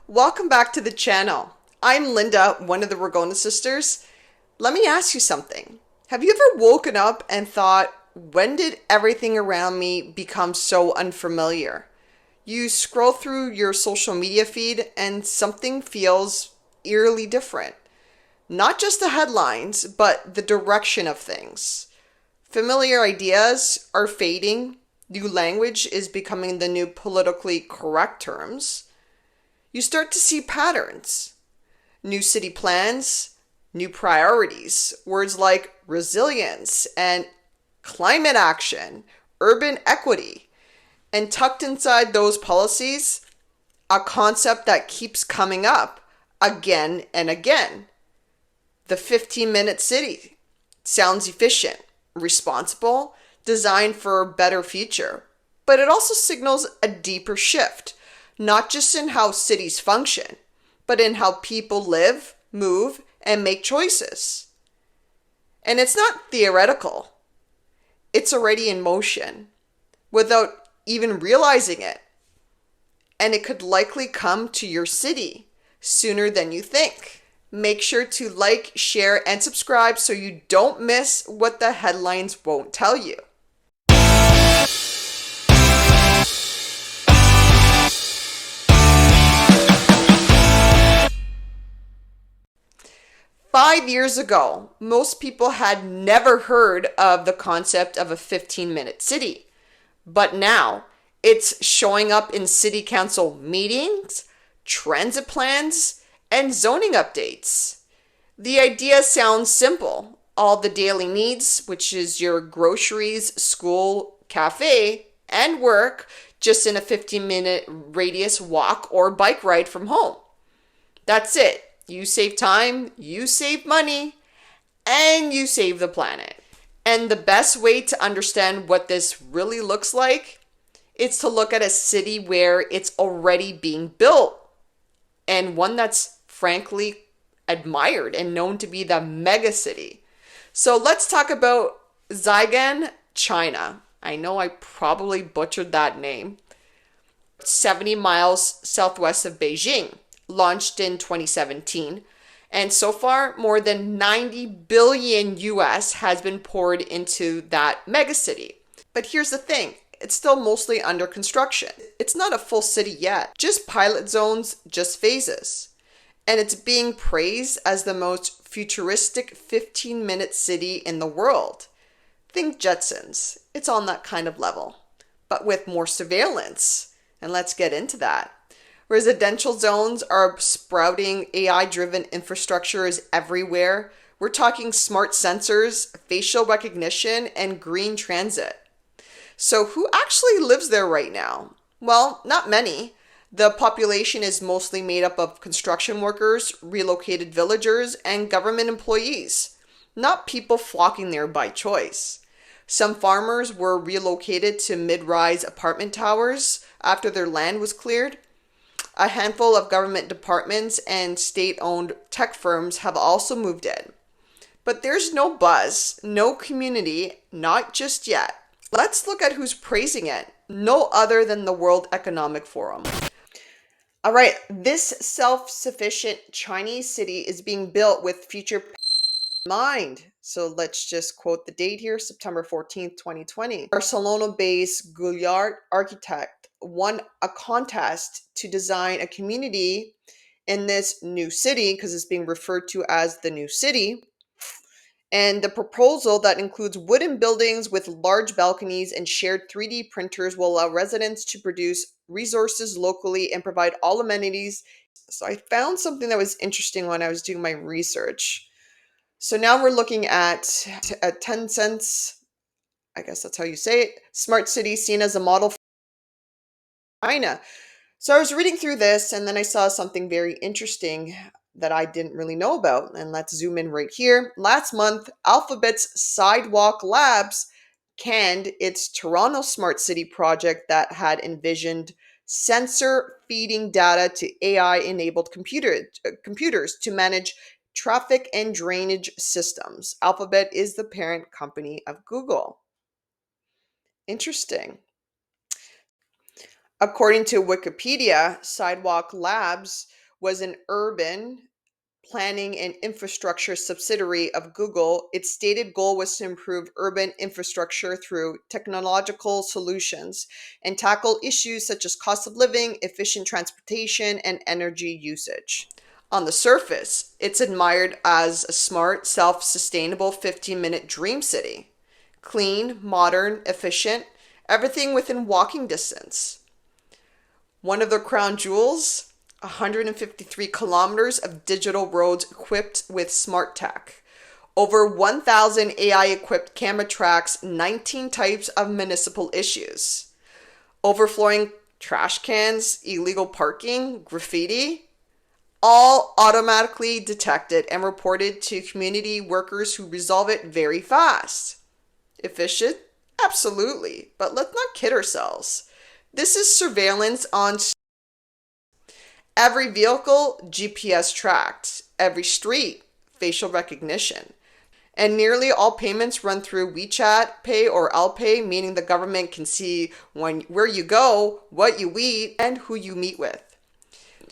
Welcome back to the channel. I'm Linda, one of the Ragona Sisters. Let me ask you something. Have you ever woken up and thought, when did everything around me become so unfamiliar? You scroll through your social media feed and something feels eerily different. Not just the headlines, but the direction of things. Familiar ideas are fading. New language is becoming the new politically correct terms. You start to see patterns. New city plans, new priorities, words like resilience and climate action, urban equity. And tucked inside those policies, a concept that keeps coming up again and again. The 15-minute city sounds efficient, responsible, designed for a better future. But it also signals a deeper shift, not just in how cities function, but in how people live, move, and make choices. And it's not theoretical. It's already in motion without even realizing it. And it could likely come to your city sooner than you think. Make sure to like, share, and subscribe so you don't miss what the headlines won't tell you. Five years ago, most people had never heard of the concept of a 15-minute city. But now, it's showing up in city council meetings, transit plans, and zoning updates. The idea sounds simple. All the daily needs, which is your groceries, school, cafe, and work, just in a 15-minute radius walk or bike ride from home. That's it. You save time, you save money, and you save the planet. And the best way to understand what this really looks like is to look at a city where it's already being built, and one that's frankly admired and known to be the mega city. So let's talk about Xi'an, China. I know I probably butchered that name. 70 miles southwest of Beijing. Launched in 2017, and so far more than 90 billion US has been poured into that megacity. But here's the thing, it's still mostly under construction. It's not a full city yet, just pilot zones, just phases. And it's being praised as the most futuristic 15-minute city in the world. Think Jetsons, it's on that kind of level, but with more surveillance. And let's get into that. Residential zones are sprouting, AI-driven infrastructure is everywhere. We're talking smart sensors, facial recognition, and green transit. So who actually lives there right now? Well, not many. The population is mostly made up of construction workers, relocated villagers, and government employees, not people flocking there by choice. Some farmers were relocated to mid-rise apartment towers after their land was cleared. A handful of government departments and state-owned tech firms have also moved in. But there's no buzz, no community, not just yet. Let's look at who's praising it. No other than the World Economic Forum. All right, this self-sufficient Chinese city is being built with future in mind. So let's just quote the date here, September 14th, 2020. Barcelona-based Gouillard architect won a contest to design a community in this new city, because it's being referred to as the new city. And the proposal that includes wooden buildings with large balconies and shared 3D printers will allow residents to produce resources locally and provide all amenities. So I found something that was interesting when I was doing my research. So now we're looking at 10 cents, I guess that's how you say it, smart city seen as a model for China. So I was reading through this and then I saw something very interesting that I didn't really know about. And let's zoom in right here. Last month, Alphabet's Sidewalk Labs canned its Toronto Smart City project that had envisioned sensor feeding data to AI-enabled computers to manage traffic and drainage systems. Alphabet is the parent company of Google. Interesting. According to Wikipedia, Sidewalk Labs was an urban planning and infrastructure subsidiary of Google. Its stated goal was to improve urban infrastructure through technological solutions and tackle issues such as cost of living, efficient transportation, and energy usage. On the surface, it's admired as a smart, self sustainable 15-minute dream city. Clean, modern, efficient, everything within walking distance. One of the crown jewels, 153 kilometers of digital roads equipped with smart tech. Over 1,000 AI-equipped camera tracks 19 types of municipal issues. Overflowing trash cans, illegal parking, graffiti, all automatically detected and reported to community workers who resolve it very fast. Efficient? Absolutely, but let's not kid ourselves. This is surveillance on every vehicle, GPS tracked, every street, facial recognition. And nearly all payments run through WeChat Pay or Alipay, meaning the government can see where you go, what you eat, and who you meet with.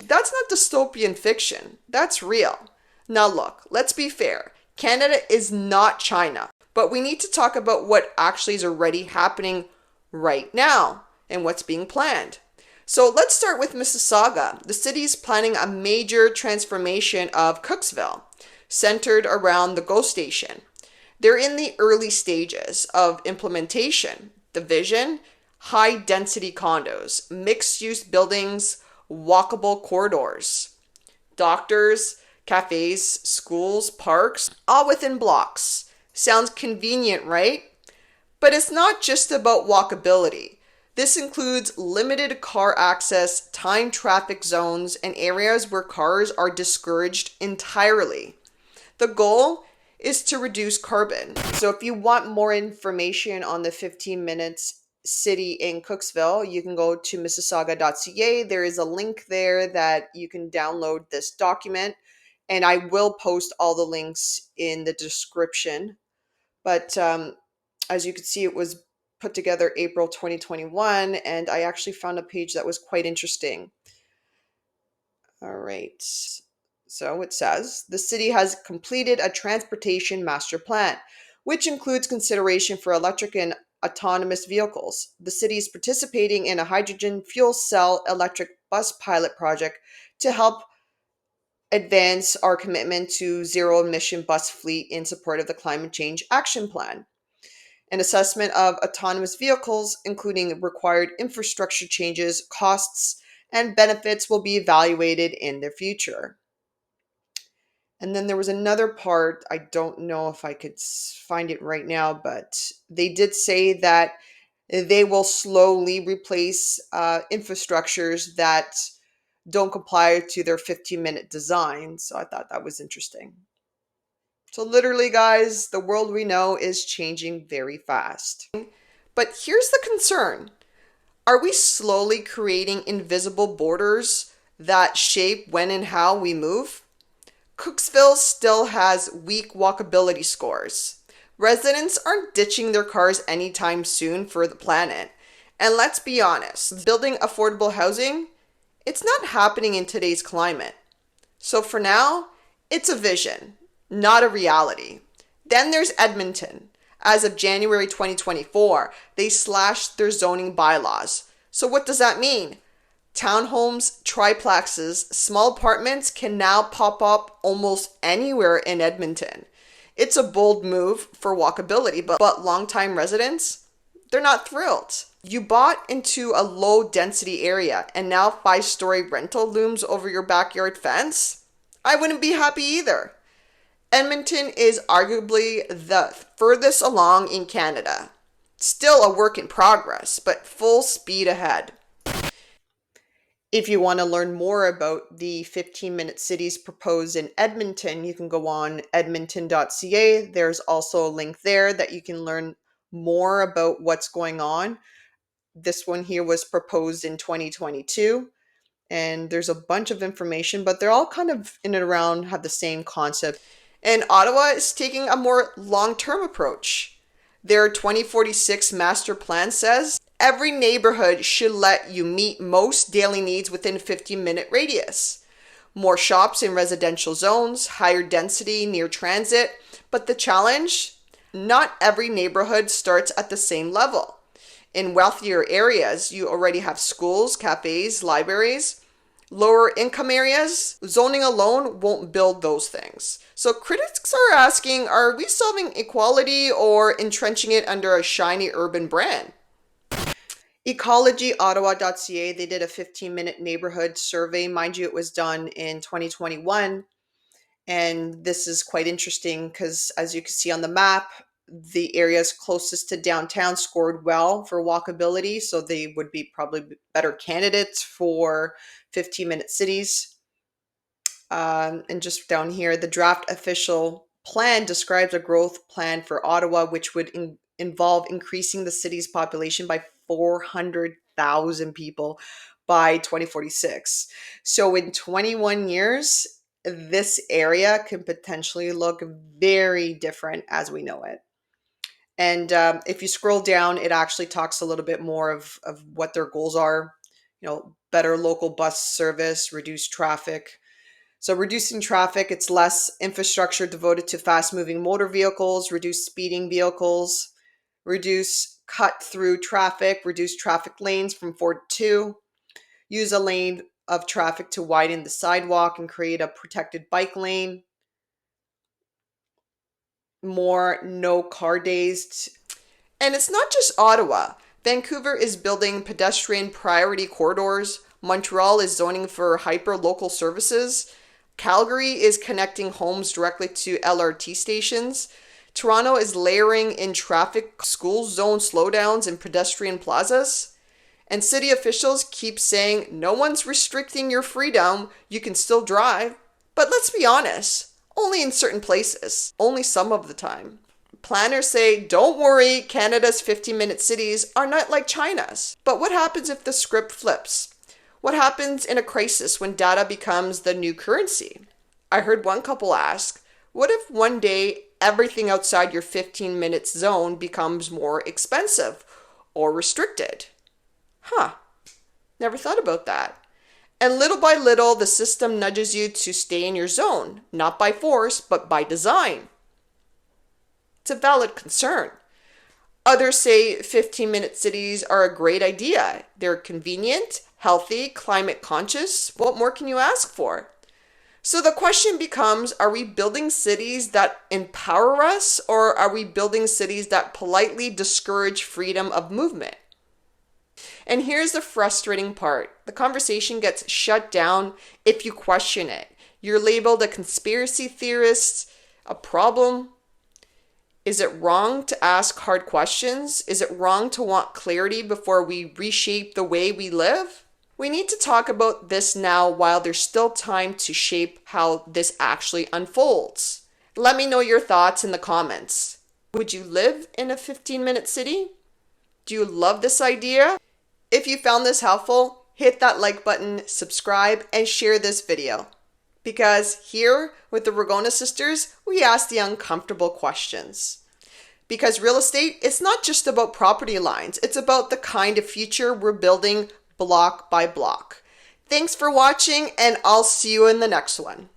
That's not dystopian fiction. That's real. Now look, let's be fair. Canada is not China, but we need to talk about what actually is already happening right now and what's being planned. So let's start with Mississauga. The city is planning a major transformation of Cooksville, centered around the GO station. They're in the early stages of implementation. The vision: high-density condos, mixed-use buildings, walkable corridors, doctors, cafes, schools, parks, all within blocks. Sounds convenient, right? But it's not just about walkability. This includes limited car access, timed traffic zones, and areas where cars are discouraged entirely. The goal is to reduce carbon. So if you want more information on the 15 minutes city in Cooksville, you can go to mississauga.ca. There is a link there that you can download this document, and I will post all the links in the description. But as you can see, it was put together April 2021, and I actually found a page that was quite interesting. All right. So it says the city has completed a transportation master plan, which includes consideration for electric and autonomous vehicles. The city is participating in a hydrogen fuel cell electric bus pilot project to help advance our commitment to zero emission bus fleet in support of the climate change action plan. An assessment of autonomous vehicles, including required infrastructure changes, costs, and benefits, will be evaluated in the future. And then there was another part, I don't know if I could find it right now, but they did say that they will slowly replace infrastructures that don't comply to their 15-minute design. So I thought that was interesting. So literally, guys, the world we know is changing very fast. But here's the concern. Are we slowly creating invisible borders that shape when and how we move? Cooksville still has weak walkability scores. Residents aren't ditching their cars anytime soon for the planet. And let's be honest, building affordable housing, it's not happening in today's climate. So for now, it's a vision, not a reality. Then there's Edmonton. As of January 2024, they slashed their zoning bylaws. So what does that mean? Townhomes, triplexes, small apartments can now pop up almost anywhere in Edmonton. It's a bold move for walkability, but longtime residents, they're not thrilled. You bought into a low density area and now 5-story rental looms over your backyard fence? I wouldn't be happy either. Edmonton is arguably the furthest along in Canada. Still a work in progress, but full speed ahead. If you want to learn more about the 15-minute cities proposed in Edmonton, you can go on edmonton.ca. There's also a link there that you can learn more about what's going on. This one here was proposed in 2022, and there's a bunch of information, but they're all kind of in and around, have the same concept. And Ottawa is taking a more long-term approach. Their 2046 master plan says Every neighborhood should let you meet most daily needs within a 15-minute radius. More shops in residential zones, higher density near transit, but the challenge? Not every neighborhood starts at the same level. In wealthier areas, you already have schools, cafes, libraries. Lower income areas, zoning alone won't build those things. So critics are asking, are we solving equality or entrenching it under a shiny urban brand? EcologyOttawa.ca, they did a 15-minute neighborhood survey. Mind you, it was done in 2021. And this is quite interesting because, as you can see on the map, the areas closest to downtown scored well for walkability. So they would be probably better candidates for 15-minute cities. And just down here, the draft official plan describes a growth plan for Ottawa, which would involve increasing the city's population by 400,000 people by 2046. So in 21 years, this area can potentially look very different as we know it. And if you scroll down, it actually talks a little bit more of what their goals are. Better local bus service, reduce traffic. So reducing traffic, it's less infrastructure devoted to fast-moving motor vehicles, reduce speeding vehicles, reduce cut-through traffic, reduce traffic lanes from 4 to 2, use a lane of traffic to widen the sidewalk and create a protected bike lane, more no car days. And it's not just Ottawa. Vancouver is building pedestrian priority corridors. Montreal is zoning for hyper-local services. Calgary is connecting homes directly to LRT stations. Toronto is layering in traffic school zone slowdowns and pedestrian plazas. And city officials keep saying, no one's restricting your freedom, you can still drive. But let's be honest, only in certain places, only some of the time. Planners say, don't worry, Canada's 15-minute cities are not like China's. But what happens if the script flips? What happens in a crisis when data becomes the new currency? I heard one couple ask, what if one day everything outside your 15-minute zone becomes more expensive or restricted? Never thought about that. And little by little, the system nudges you to stay in your zone, not by force, but by design. It's a valid concern. Others say 15-minute cities are a great idea. They're convenient, healthy, climate conscious. What more can you ask for? So the question becomes, are we building cities that empower us, or are we building cities that politely discourage freedom of movement? And here's the frustrating part. The conversation gets shut down if you question it. You're labeled a conspiracy theorist, a problem. Is it wrong to ask hard questions? Is it wrong to want clarity before we reshape the way we live? We need to talk about this now while there's still time to shape how this actually unfolds. Let me know your thoughts in the comments. Would you live in a 15-minute city? Do you love this idea? If you found this helpful, hit that like button, subscribe, and share this video. Because here with the Ragona Sisters, we ask the uncomfortable questions. Because real estate is not just about property lines, it's about the kind of future we're building block by block. Thanks for watching, and I'll see you in the next one.